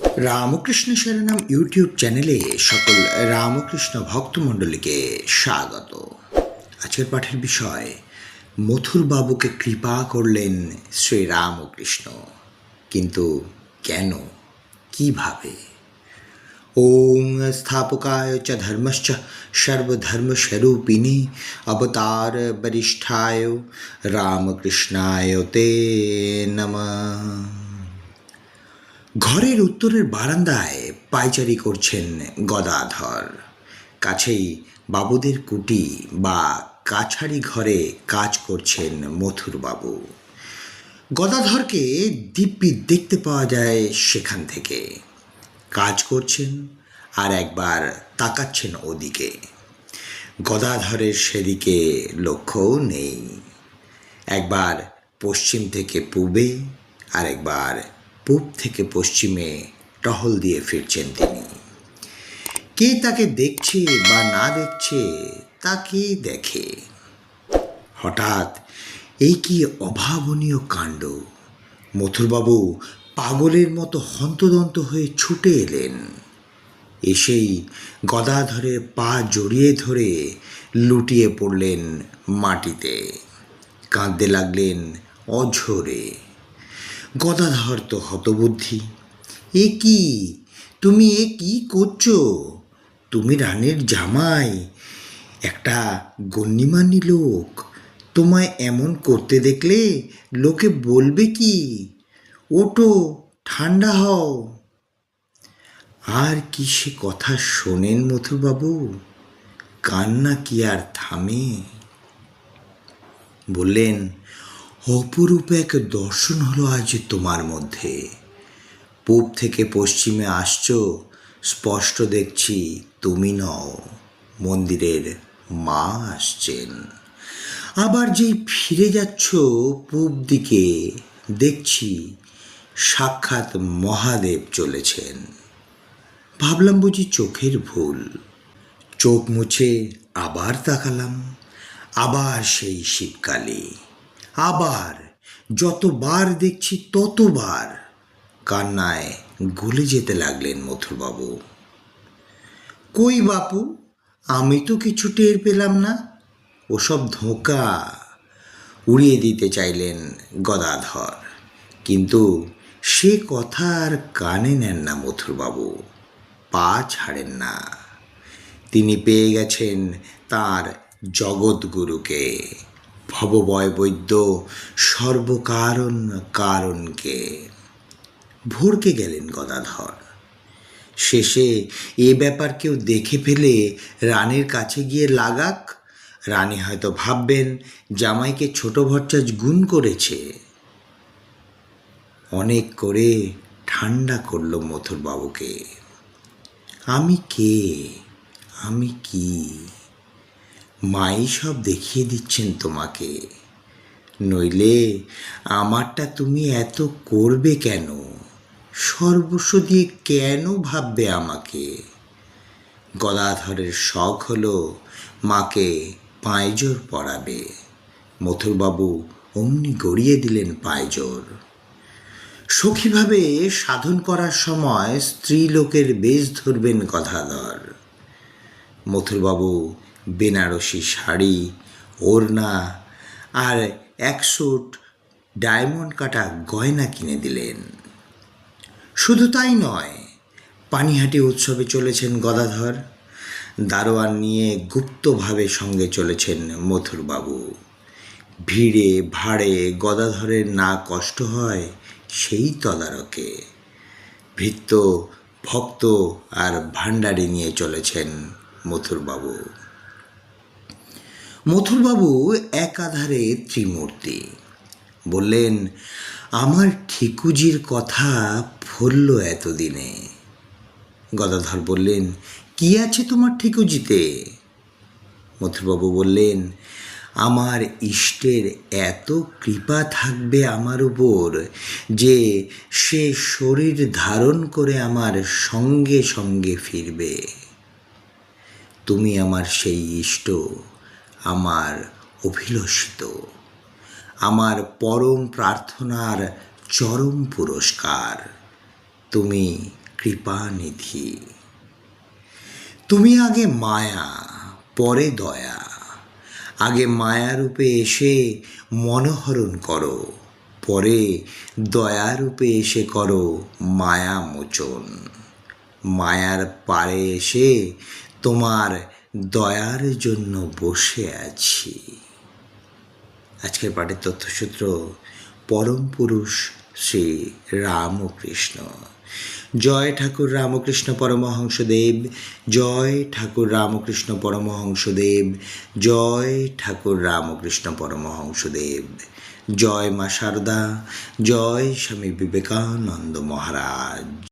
Ramakrishna শরণম YouTube চ্যানেলে সকল রামকৃষ্ণ ভক্তমণ্ডলীকে স্বাগত। আজকের পাঠের বিষয়, মথুর বাবুকে কৃপা করলেন শ্রী রামকৃষ্ণ, কিন্তু কেন, কিভাবে? ওং স্থাপকায় চ ধর্মশ্চ সর্বধর্মস্বরূপিণী অবতার বরিষ্ঠায় রামকৃষ্ণায় তে নমঃ। ঘরের উত্তরের বারান্দায় পায়চারি করছেন গদাধর। কাছেই বাবুদের কুটি বা কাছারি ঘরে কাজ করছেন মথুরবাবু। গদাধরকে দিব্যি দেখতে পাওয়া যায় সেখান থেকে। কাজ করছেন আর একবার তাকাচ্ছেন ওদিকে। গদাধরের সেদিকে লক্ষ্যও নেই। একবার পশ্চিম থেকে পূবে আর একবার পূব থেকে পশ্চিমে টহল দিয়ে ফিরছেন তিনি। কে তাকে দেখছে বা না দেখছে তা কে দেখে? হঠাৎ এই কি অভাবনীয় কাণ্ড! মথুরবাবু পাগলের মতো হন্তদন্ত হয়ে ছুটে এলেন। এসেই গদাধরের পা জড়িয়ে ধরে লুটিয়ে পড়লেন মাটিতে। কাঁদতে লাগলেন অঝোরে। গদাধর তো হতবুদ্ধি। এ কি, তুমি এ কি করছো? তুমি রানীর জামাই, একটা গণ্যমান্য লোক। তোমায় এমন করতে দেখলে লোকে বলবে কি? ওঠো, ঠান্ডা হও। আর কি সে কথা শোনেন মথুরবাবু? কান্না কি আর থামে? বললেন, অপরূপ এক দর্শন হলো আজ তোমার মধ্যে। পূব থেকে পশ্চিমে আসছো, স্পষ্ট দেখছি তুমি নও, মন্দিরের মা আসছেন। আবার যেই ফিরে যাচ্ছ পূব দিকে, দেখছি সাক্ষাৎ মহাদেব চলেছেন। ভাবলাম বুঝি চোখের ভুল। চোখ মুছে আবার তাকালাম, আবার সেই শীতকালে। আবার যতবার দেখছি ততবার কান্নায় গলে যেতে লাগলেন মথুরবাবু। কই বাপু, আমি তো কিছু টের পেলাম না। ওসব ধোঁকা, উড়িয়ে দিতে চাইলেন গদাধর, কিন্তু সে কথা আর কানে নেন না মথুরবাবু। পা ছাড়েন না। তিনি পেয়ে গেছেন তাঁর জগৎগুরুকে, ভবভয় বৈদ্য সর্বকারণ কারণকে। ভড়কে গেলেন গদাধর। শেষে এ ব্যাপার কেউ দেখে ফেলে রানীর কাছে গিয়ে লাগাক। রানী হয়তো ভাববেন জামাইকে ছোট ভরচাজ গুণ করেছে। অনেক করে ঠান্ডা করল মথুরবাবুকে। আমি কে, আমি কি? মাই সব দেখিয়ে দিচ্ছেন তোমাকে। নইলে আমারটা তুমি এত করবে কেন? সর্বস্ব দিয়ে কেন ভাববে আমাকে? গদাধরের শখ হলো মাকে পাঁয়জোর পরাবে। মথুরবাবু অমনি গড়িয়ে দিলেন পাঁয়জোর। সখীভাবে সাধন করার সময় স্ত্রী লোকের বেশ ধরবেন গদাধর। মথুরবাবু বেনারসি শাড়ি, ওড়না আর 100 ডায়মন্ড কাটা গয়না কিনে দিলেন। শুধু তাই নয়, পানিহাটি উৎসবে চলেছেন গদাধর। দারোয়ান নিয়ে গুপ্তভাবে সঙ্গে চলেছেন মথুরবাবু। ভিড়ে ভাড়ে গদাধরের না কষ্ট হয় সেই তদারকে। ভৃত্য, ভক্ত আর ভাণ্ডারি নিয়ে চলেছেন মথুরবাবু। মথুরবাবু একাধারে ত্রিমূর্তি। বললেন, আমার ঠিকুজির কথা ফলল এতদিনে। গদাধর বললেন, কি আছে তোমার ঠিকুজিতে? মথুরবাবু বললেন, আমার ইষ্টের এত কৃপা থাকবে আমার উপর যে সে শরীর ধারণ করে আমার সঙ্গে সঙ্গে ফিরবে। তুমি আমার সেই ইষ্ট, আমার অভিলষিত, আমার পরম প্রার্থনার চরম পুরস্কার। তুমি কৃপানিধি। তুমি আগে মায়া পরে দয়া, আগে মায়ারূপে এসে মনোহরণ করো, পরে দয়ারূপে এসে করো মায়া মোচন। মায়ার পারে এসে তোমার দয়ার জন্য বসে আছি। আজকের পাঠের তথ্যসূত্র পরম পুরুষ শ্রী রামকৃষ্ণ। জয় ঠাকুর রামকৃষ্ণ পরমহংসদেব, জয় ঠাকুর রামকৃষ্ণ পরমহংসদেব, জয় ঠাকুর রামকৃষ্ণ পরমহংসদেব। জয় মা শারদা, জয় স্বামী বিবেকানন্দ মহারাজ।